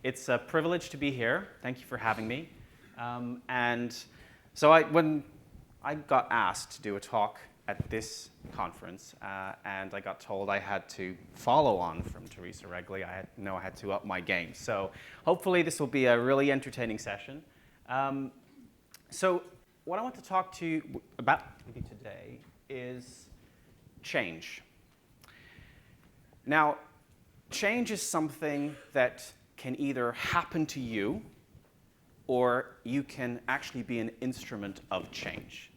It's a privilege to be here. Thank you for having me. So when I got asked to do a talk at this conference, and I got told I had to follow on from Teresa Regley, I had to up my game. So hopefully this will be a really entertaining session. So what I want to talk to you about today is change. Now, change is something that can either happen to you, or you can actually be an instrument of change.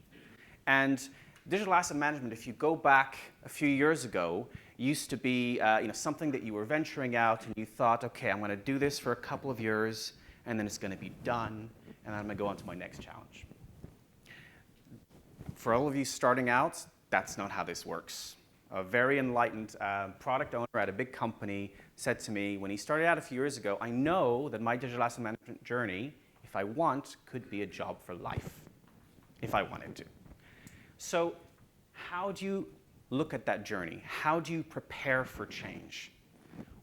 And digital asset management, if you go back a few years ago, used to be something that you were venturing out and you thought, okay, I'm going to do this for a couple of years, and then it's going to be done, and then I'm going to go on to my next challenge. For all of you starting out, that's not how this works. A very enlightened product owner at a big company said to me when he started out a few years ago, I know that my digital asset management journey, if I want, could be a job for life, if I wanted to. So how do you look at that journey? How do you prepare for change?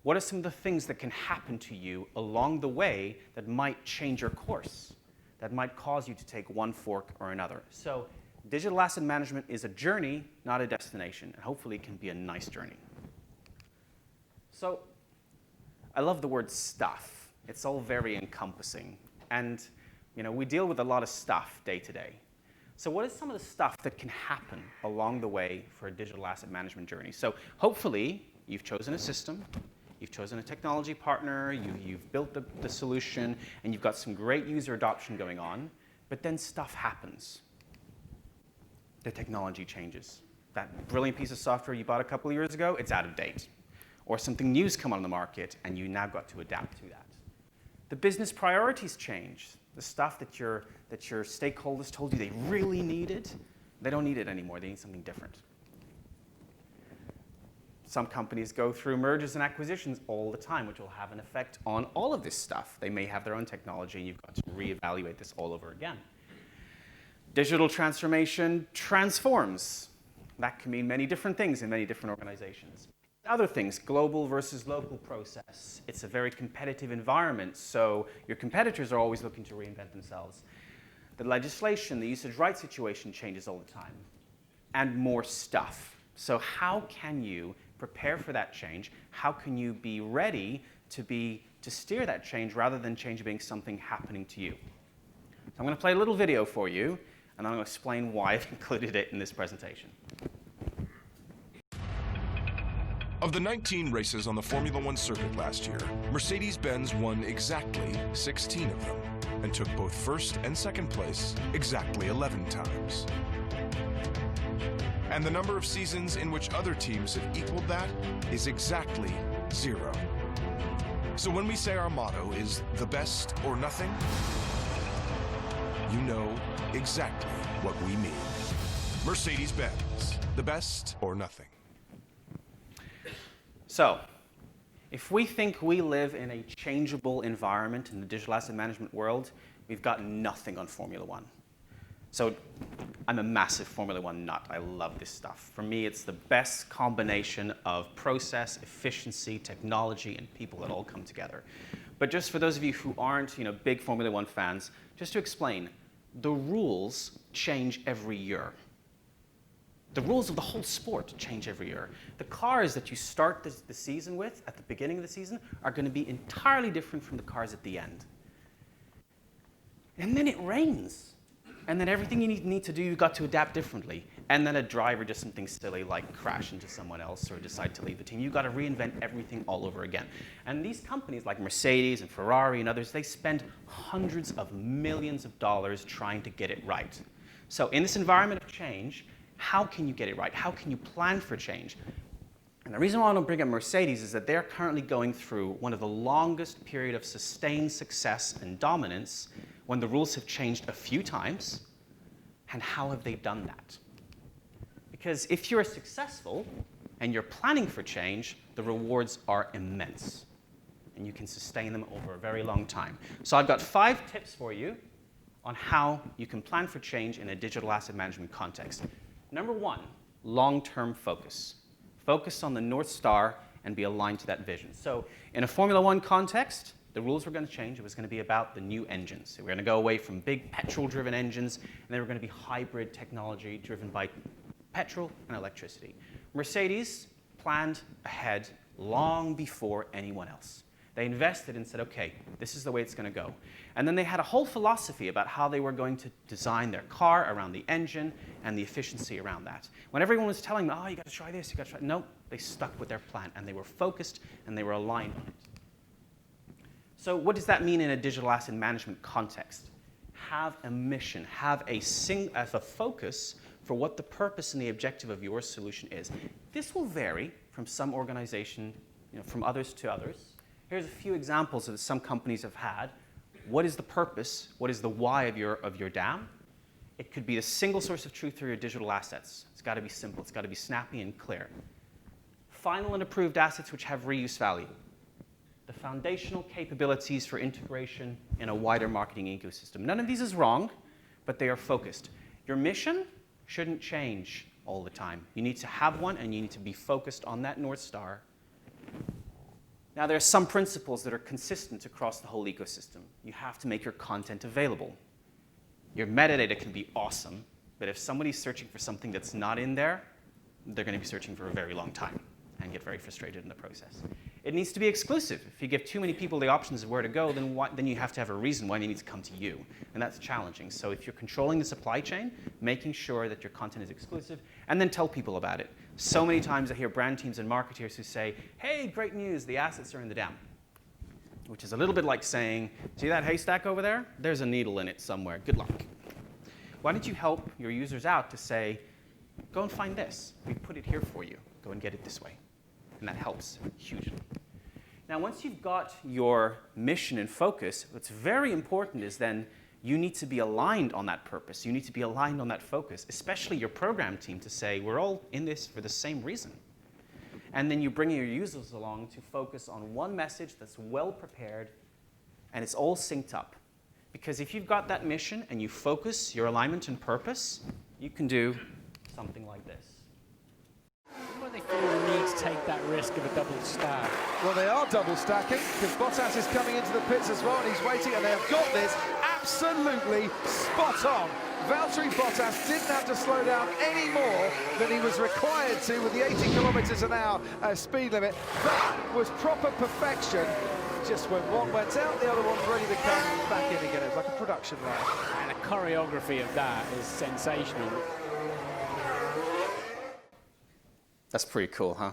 What are some of the things that can happen to you along the way that might change your course, that might cause you to take one fork or another? So digital asset management is a journey, not a destination, and hopefully it can be a nice journey. So I love the word stuff. It's all very encompassing. And we deal with a lot of stuff day to day. So what is some of the stuff that can happen along the way for a digital asset management journey? So hopefully you've chosen a system, you've chosen a technology partner, you've built the solution, and you've got some great user adoption going on, but then stuff happens. The technology changes. That brilliant piece of software you bought a couple of years ago, it's out of date. Or something new's come on the market, and you now got to adapt to that. The business priorities change. The stuff that your stakeholders told you they really needed, they don't need it anymore. They need something different. Some companies go through mergers and acquisitions all the time, which will have an effect on all of this stuff. They may have their own technology, and you've got to reevaluate this all over again. Digital transformation transforms. That can mean many different things in many different organizations. Other things, global versus local process. It's a very competitive environment, so your competitors are always looking to reinvent themselves. The legislation, the usage rights situation changes all the time, and more stuff. So how can you prepare for that change? How can you be ready to steer that change rather than change being something happening to you? So I'm going to play a little video for you, and I'm going to explain why I've included it in this presentation. Of the 19 races on the Formula One circuit last year, Mercedes-Benz won exactly 16 of them and took both first and second place exactly 11 times. And the number of seasons in which other teams have equaled that is exactly 0. So when we say our motto is the best or nothing, you know exactly what we mean. Mercedes-Benz, the best or nothing. So, if we think we live in a changeable environment in the digital asset management world, we've got nothing on Formula One. So, I'm a massive Formula One nut. I love this stuff. For me, it's the best combination of process, efficiency, technology, and people that all come together. But just for those of you who aren't, big Formula One fans, just to explain, the rules change every year. The rules of the whole sport change every year. The cars that you start the season with at the beginning of the season are going to be entirely different from the cars at the end. And then it rains. And then everything you need to do, you've got to adapt differently. And then a driver does something silly like crash into someone else or decide to leave the team. You've got to reinvent everything all over again. And these companies like Mercedes and Ferrari and others, they spend hundreds of millions of dollars trying to get it right. So in this environment of change, how can you get it right? How can you plan for change? And the reason why I want to bring up Mercedes is that they're currently going through one of the longest period of sustained success and dominance when the rules have changed a few times. And how have they done that? Because if you're successful and you're planning for change, the rewards are immense. And you can sustain them over a very long time. So I've got 5 tips for you on how you can plan for change in a digital asset management context. Number 1, long-term focus. Focus on the North Star and be aligned to that vision. So in a Formula One context, The rules were going to change. It was going to be about the new engines. So we're going to go away from big petrol-driven engines, and they were going to be hybrid technology driven by petrol and electricity. Mercedes planned ahead long before anyone else. They invested and said, okay, this is the way it's going to go. And then they had a whole philosophy about how they were going to design their car around the engine and the efficiency around that. When everyone was telling them, oh, you got to try this, you got to try, no, they stuck with their plan, and they were focused, and they were aligned on it. So what does that mean in a digital asset management context? Have a mission, have a focus for what the purpose and the objective of your solution is. This will vary from some organization, from others to others. Here's a few examples that some companies have had. What is the purpose? What is the why of your DAM? It could be a single source of truth for your digital assets. It's got to be simple. It's got to be snappy and clear. Final and approved assets which have reuse value. The foundational capabilities for integration in a wider marketing ecosystem. None of these is wrong, but they are focused. Your mission shouldn't change all the time. You need to have one, and you need to be focused on that North Star. Now, there are some principles that are consistent across the whole ecosystem. You have to make your content available. Your metadata can be awesome, but if somebody's searching for something that's not in there, they're going to be searching for a very long time and get very frustrated in the process. It needs to be exclusive. If you give too many people the options of where to go, then you have to have a reason why they need to come to you, and that's challenging. So if you're controlling the supply chain, making sure that your content is exclusive, and then tell people about it. So many times I hear brand teams and marketeers who say, hey, great news, the assets are in the DAM, which is a little bit like saying, see that haystack over there? There's a needle in it somewhere. Good luck. Why don't you help your users out to say, go and find this. We put it here for you. Go and get it this way. And that helps hugely. Now, once you've got your mission and focus, what's very important is then you need to be aligned on that purpose. You need to be aligned on that focus, especially your program team, to say, we're all in this for the same reason. And then you bring your users along to focus on one message that's well prepared, and it's all synced up. Because if you've got that mission and you focus your alignment and purpose, you can do something like this. Why do they feel the need to take that risk of a double stack? Well, they are double stacking because Bottas is coming into the pits as well, and he's waiting, and they have got this absolutely spot on. Valtteri Bottas didn't have to slow down any more than he was required to with the 80 kilometers an hour speed limit. That was proper perfection. Just when one went out, the other one's ready to come back in again. It was like a production line. And the choreography of that is sensational. That's pretty cool, huh?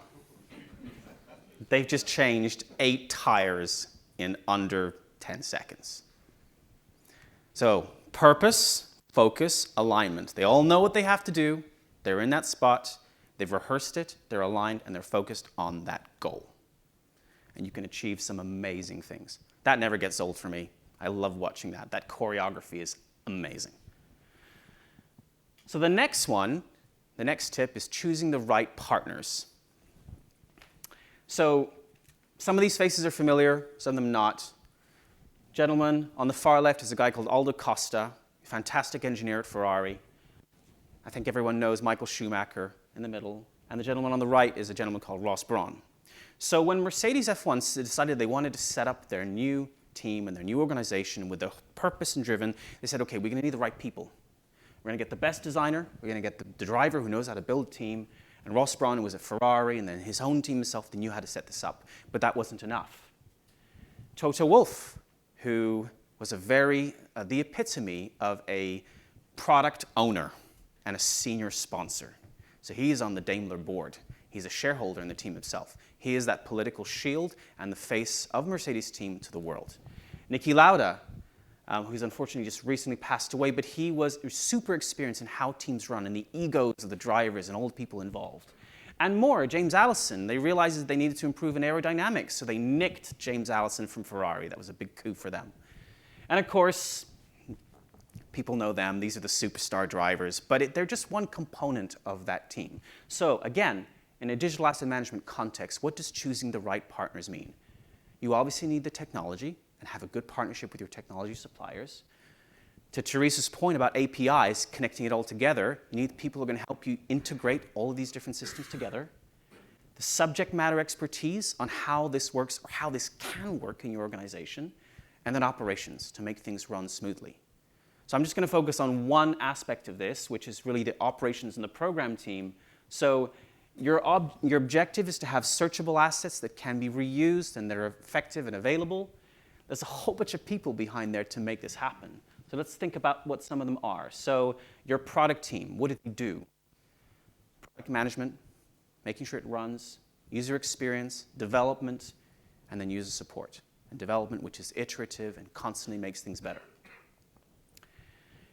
They've just changed 8 tires in under 10 seconds. So purpose, focus, alignment. They all know what they have to do. They're in that spot. They've rehearsed it. They're aligned, and they're focused on that goal. And you can achieve some amazing things. That never gets old for me. I love watching that. That choreography is amazing. So the next tip is choosing the right partners. So some of these faces are familiar, some of them not. Gentleman on the far left is a guy called Aldo Costa, a fantastic engineer at Ferrari. I think everyone knows Michael Schumacher in the middle. And the gentleman on the right is a gentleman called Ross Brawn. So when Mercedes F1 decided they wanted to set up their new team and their new organization with their purpose and driven, they said, okay, we're going to need the right people. We're going to get the best designer. We're going to get the driver who knows how to build a team. And Ross Brawn was at Ferrari, and then his own team himself, they knew how to set this up. But that wasn't enough. Toto Wolff, who was the epitome of a product owner and a senior sponsor. So he is on the Daimler board. He's a shareholder in the team himself. He is that political shield and the face of Mercedes team to the world. Niki Lauda, who's unfortunately just recently passed away, but he was super experienced in how teams run and the egos of the drivers and all the people involved. And more, James Allison, they realized that they needed to improve in aerodynamics, so they nicked James Allison from Ferrari. That was a big coup for them. And of course, people know them. These are the superstar drivers, but they're just one component of that team. So again, in a digital asset management context, what does choosing the right partners mean? You obviously need the technology and have a good partnership with your technology suppliers. To Teresa's point about APIs, connecting it all together, you need people who are going to help you integrate all of these different systems together. The subject matter expertise on how this works or how this can work in your organization, and then operations to make things run smoothly. So I'm just going to focus on one aspect of this, which is really the operations and the program team. So your objective is to have searchable assets that can be reused and that are effective and available. There's a whole bunch of people behind there to make this happen. So let's think about what some of them are. So your product team, what do they do? Product management, making sure it runs, user experience, development, and then user support. And development, which is iterative and constantly makes things better.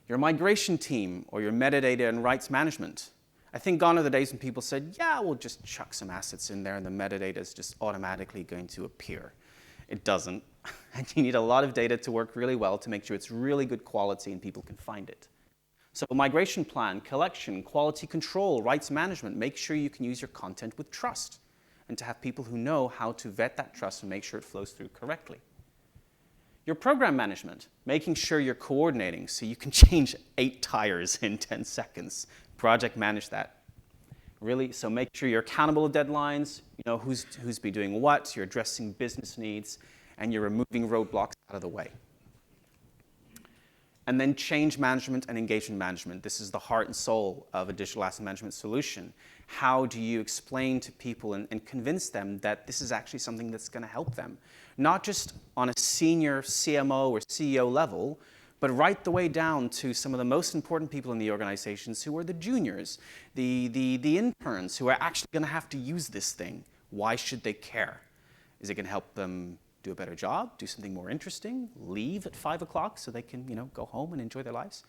Your migration team, or your metadata and rights management. I think gone are the days when people said, yeah, we'll just chuck some assets in there and the metadata is just automatically going to appear. It doesn't. And you need a lot of data to work really well to make sure it's really good quality and people can find it. So migration plan, collection, quality control, rights management, make sure you can use your content with trust and to have people who know how to vet that trust and make sure it flows through correctly. Your program management, making sure you're coordinating so you can change 8 tires in 10 seconds. Project manage that. Really, so make sure you're accountable to deadlines, you know who's be doing what, you're addressing business needs, and you're removing roadblocks out of the way. And then change management and engagement management. This is the heart and soul of a digital asset management solution. How do you explain to people and convince them that this is actually something that's going to help them? Not just on a senior CMO or CEO level, but right the way down to some of the most important people in the organizations who are the juniors, the interns who are actually going to have to use this thing. Why should they care? Is it going to help them do a better job, do something more interesting, leave at 5 o'clock so they can, go home and enjoy their lives?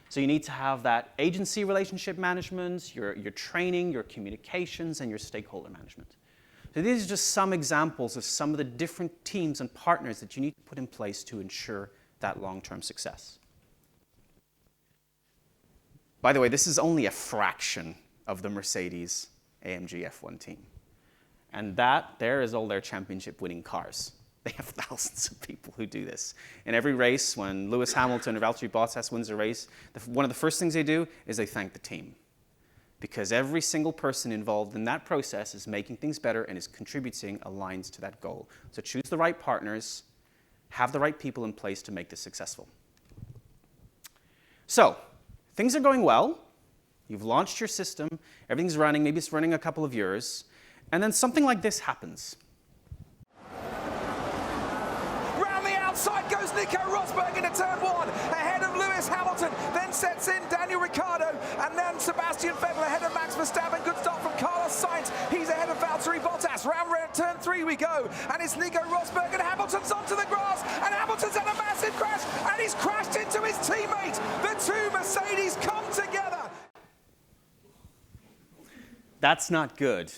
So you need to have that agency relationship management, your training, your communications, and your stakeholder management. So these are just some examples of some of the different teams and partners that you need to put in place to ensure that long-term success. By the way, this is only a fraction of the Mercedes AMG F1 team. And that there is all their championship-winning cars. They have thousands of people who do this. In every race, when Lewis Hamilton or Valtteri Bottas wins a race, one of the first things they do is they thank the team. Because every single person involved in that process is making things better and is contributing aligned to that goal. So choose the right partners, have the right people in place to make this successful. So, things are going well. You've launched your system. Everything's running. Maybe it's running a couple of years. And then something like this happens. Round the outside goes Nico Rosberg into turn 1, ahead of Lewis Hamilton. Then sets in Daniel Ricciardo, and then Sebastian Vettel ahead of Max Verstappen. Good start from Carlos Sainz. He's ahead of Valtteri Bottas. Round turn 3 we go, and it's Nico Rosberg, and Hamilton's onto the grass, and Hamilton's had a massive crash, and he's crashed into his teammate. The two Mercedes come together. That's not good.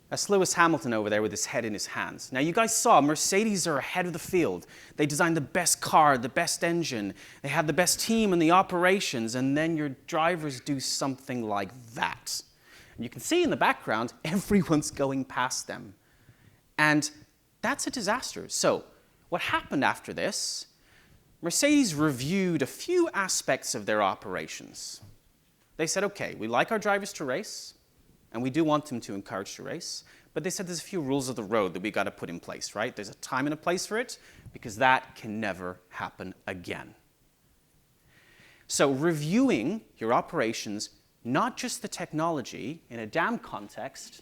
That's Lewis Hamilton over there with his head in his hands. Now, you guys saw Mercedes are ahead of the field. They designed the best car, the best engine. They had the best team in the operations, and then your drivers do something like that. And you can see in the background, everyone's going past them. And that's a disaster. So what happened after this, Mercedes reviewed a few aspects of their operations. They said, okay, we like our drivers to race, and we do want them to encourage to race, but they said there's a few rules of the road that we got to put in place, right? There's a time and a place for it, because that can never happen again. So reviewing your operations, not just the technology, in a DAM context,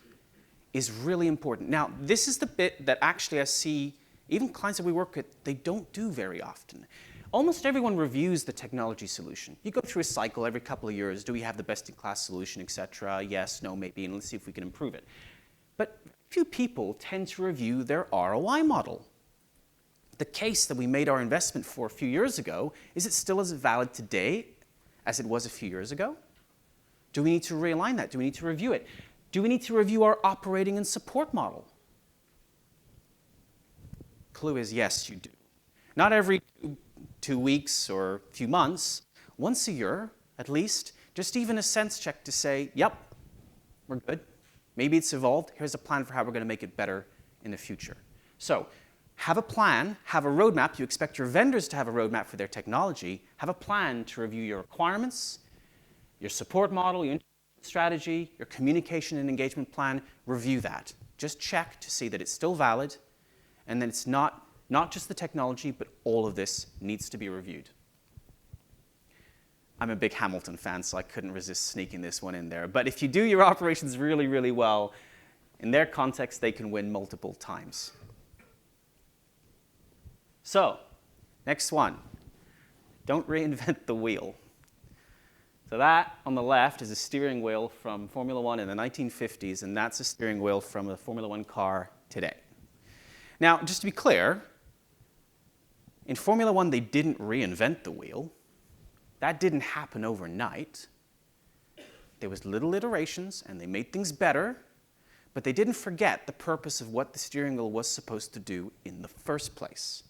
is really important. Now, this is the bit that actually I see, even clients that we work with, they don't do very often. Almost everyone reviews the technology solution. You go through a cycle every couple of years. Do we have the best-in-class solution, et cetera? Yes, no, maybe, and let's see if we can improve it. But few people tend to review their ROI model. The case that we made our investment for a few years ago, is it still as valid today as it was a few years ago? Do we need to realign that? Do we need to review it? Do we need to review our operating and support model? Clue is yes, you do. Not every 2 weeks or a few months, once a year at least, just even a sense check to say, yep, we're good. Maybe it's evolved. Here's a plan for how we're going to make it better in the future. So have a plan, have a roadmap. You expect your vendors to have a roadmap for their technology. Have a plan to review your requirements, your support model, your strategy, your communication and engagement plan, review that. Just check to see that it's still valid and that it's not just the technology, but all of this needs to be reviewed. I'm a big Hamilton fan, so I couldn't resist sneaking this one in there. But if you do your operations really, really well, in their context, they can win multiple times. So, next one. Don't reinvent the wheel. So that, on the left, is a steering wheel from Formula One in the 1950s, and that's a steering wheel from a Formula One car today. Now, just to be clear, in Formula One, they didn't reinvent the wheel. That didn't happen overnight. There was little iterations, and they made things better, but they didn't forget the purpose of what the steering wheel was supposed to do in the first place.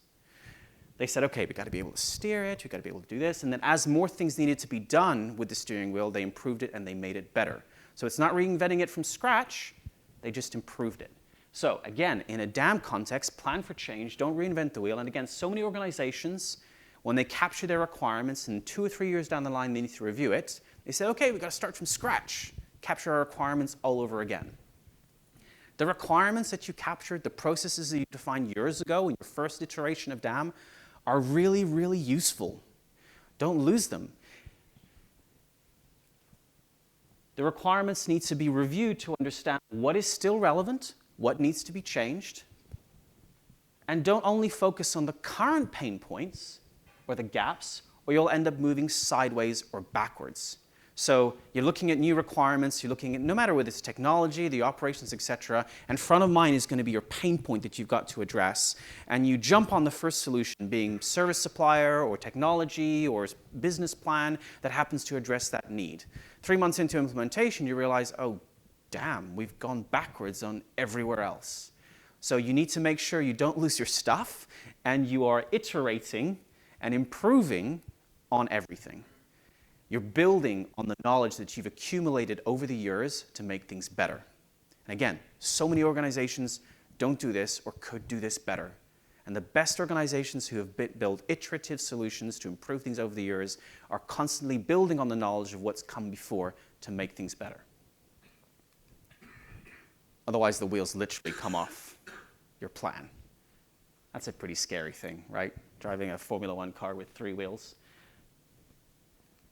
They said, okay, we've got to be able to steer it, we've got to be able to do this, and then as more things needed to be done with the steering wheel, they improved it and they made it better. So it's not reinventing it from scratch, they just improved it. So again, in a DAM context, plan for change, don't reinvent the wheel, and again, so many organizations, when they capture their requirements and 2 or 3 years down the line they need to review it, they say, okay, we've got to start from scratch, capture our requirements all over again. The requirements that you captured, the processes that you defined years ago in your first iteration of DAM, are really, really useful. Don't lose them. The requirements need to be reviewed to understand what is still relevant, what needs to be changed, and don't only focus on the current pain points or the gaps, or you'll end up moving sideways or backwards. So you're looking at new requirements, you're looking at, no matter whether it's technology, the operations, etc., and front of mind is going to be your pain point that you've got to address. And you jump on the first solution, being service supplier or technology or business plan that happens to address that need. 3 months into implementation, you realize, oh, damn, we've gone backwards on everywhere else. So you need to make sure you don't lose your stuff and you are iterating and improving on everything. You're building on the knowledge that you've accumulated over the years to make things better. And again, so many organizations don't do this or could do this better. And the best organizations who have built iterative solutions to improve things over the years are constantly building on the knowledge of what's come before to make things better. Otherwise, the wheels literally come off your plan. That's a pretty scary thing, right? Driving a Formula One car with 3 wheels.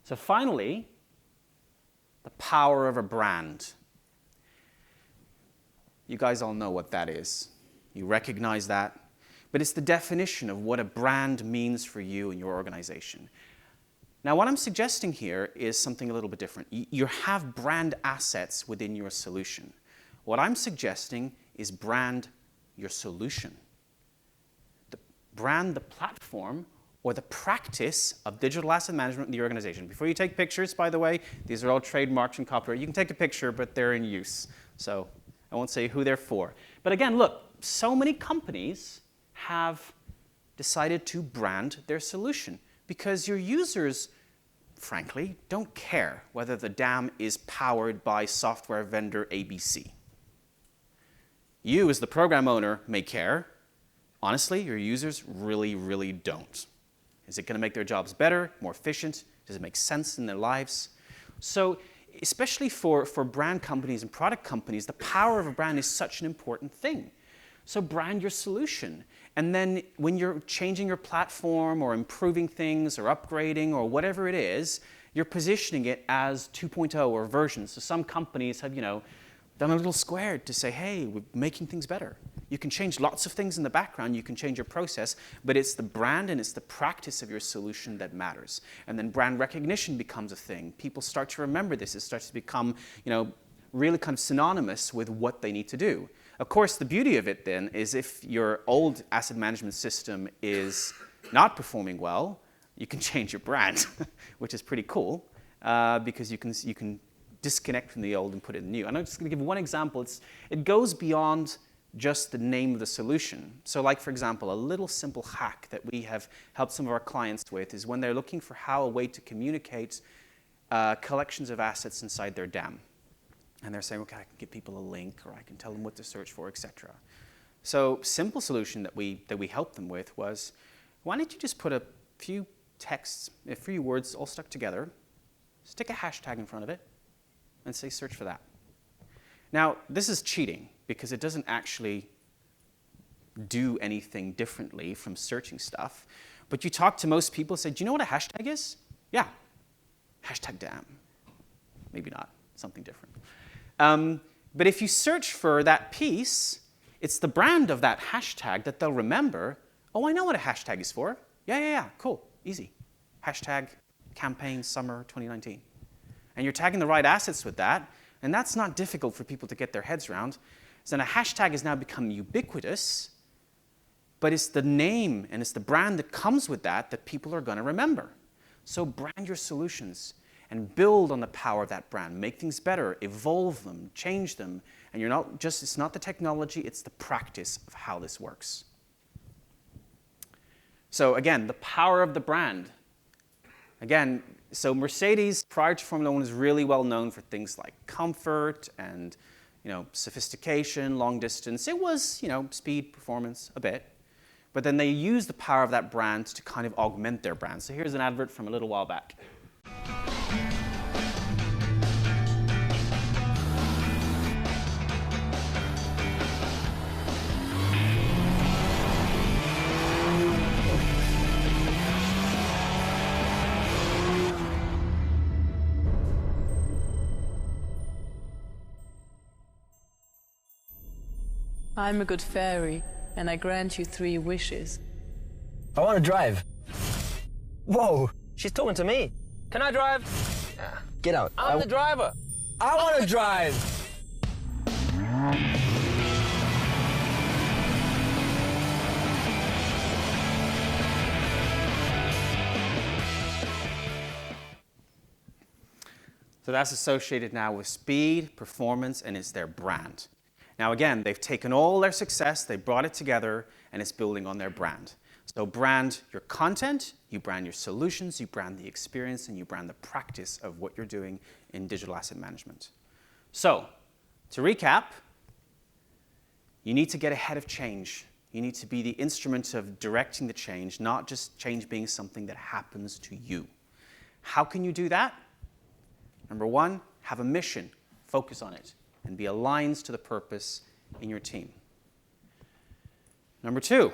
So finally, the power of a brand. You guys all know what that is. You recognize that. But it's the definition of what a brand means for you and your organization. Now, what I'm suggesting here is something a little bit different. You have brand assets within your solution. What I'm suggesting is brand your solution. Brand the platform or the practice of digital asset management in the organization. Before you take pictures, by the way, these are all trademarks and copyright. You can take a picture, but they're in use. So I won't say who they're for. But again, look, so many companies have decided to brand their solution because your users, frankly, don't care whether the DAM is powered by software vendor ABC. You, as the program owner, may care. Honestly, your users really, really don't. Is it going to make their jobs better, more efficient? Does it make sense in their lives? So, especially for brand companies and product companies, the power of a brand is such an important thing. So brand your solution. And then when you're changing your platform or improving things or upgrading or whatever it is, you're positioning it as 2.0 or versions. So some companies have, done a little square to say, hey, we're making things better. You can change lots of things in the background, you can change your process, but it's the brand and it's the practice of your solution that matters. And then brand recognition becomes a thing. People start to remember this. It starts to become, really kind of synonymous with what they need to do. Of course, the beauty of it then is if your old asset management system is not performing well, you can change your brand, which is pretty cool, because you can disconnect from the old and put it in the new. And I'm just going to give one example. It goes beyond just the name of the solution. So like, for example, a little simple hack that we have helped some of our clients with is when they're looking for a way to communicate collections of assets inside their DAM. And they're saying, okay, I can give people a link, or I can tell them what to search for, etc. So simple solution that we helped them with was, why don't you just put a few texts, a few words all stuck together, stick a hashtag in front of it, and say search for that. Now, this is cheating because it doesn't actually do anything differently from searching stuff. But you talk to most people and say, do you know what a hashtag is? Yeah, hashtag damn. Maybe not, something different. But if you search for that piece, it's the brand of that hashtag that they'll remember. Oh, I know what a hashtag is for. Yeah, cool, easy. Hashtag campaign summer 2019. And you're tagging the right assets with that, and that's not difficult for people to get their heads around. So a hashtag has now become ubiquitous, but it's the name and it's the brand that comes with that people are going to remember. So brand your solutions and build on the power of that brand. Make things better, evolve them, change them. And it's not the technology, it's the practice of how this works. So again, the power of the brand. Again, so Mercedes, prior to Formula One, was really well known for things like comfort and sophistication, long distance. It was speed, performance, a bit. But then they used the power of that brand to kind of augment their brand. So here's an advert from a little while back. I'm a good fairy, and I grant you 3 wishes. I want to drive. Whoa, she's talking to me. Can I drive? Get out. I'm the driver. I want to drive. So that's associated now with speed, performance, and it's their brand. Now again, they've taken all their success, they brought it together, and it's building on their brand. So brand your content, you brand your solutions, you brand the experience, and you brand the practice of what you're doing in digital asset management. So, to recap, you need to get ahead of change. You need to be the instrument of directing the change, not just change being something that happens to you. How can you do that? Number 1, have a mission, focus on it, and be aligned to the purpose in your team. Number 2,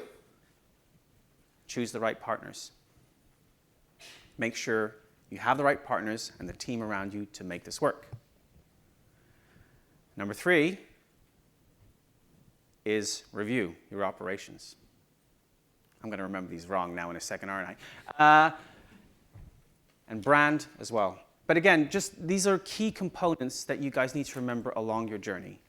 choose the right partners. Make sure you have the right partners and the team around you to make this work. Number 3 is review your operations. I'm going to remember these wrong now in a second, aren't I? And brand as well. But again, these are key components that you guys need to remember along your journey.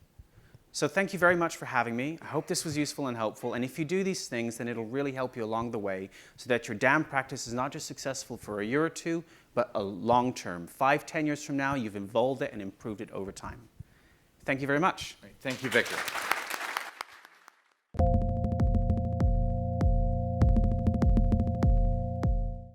So thank you very much for having me. I hope this was useful and helpful. And if you do these things, then it'll really help you along the way so that your DAM practice is not just successful for a year or 2, but a long term. 5, 10 years from now, you've evolved it and improved it over time. Thank you very much. Thank you, Victor.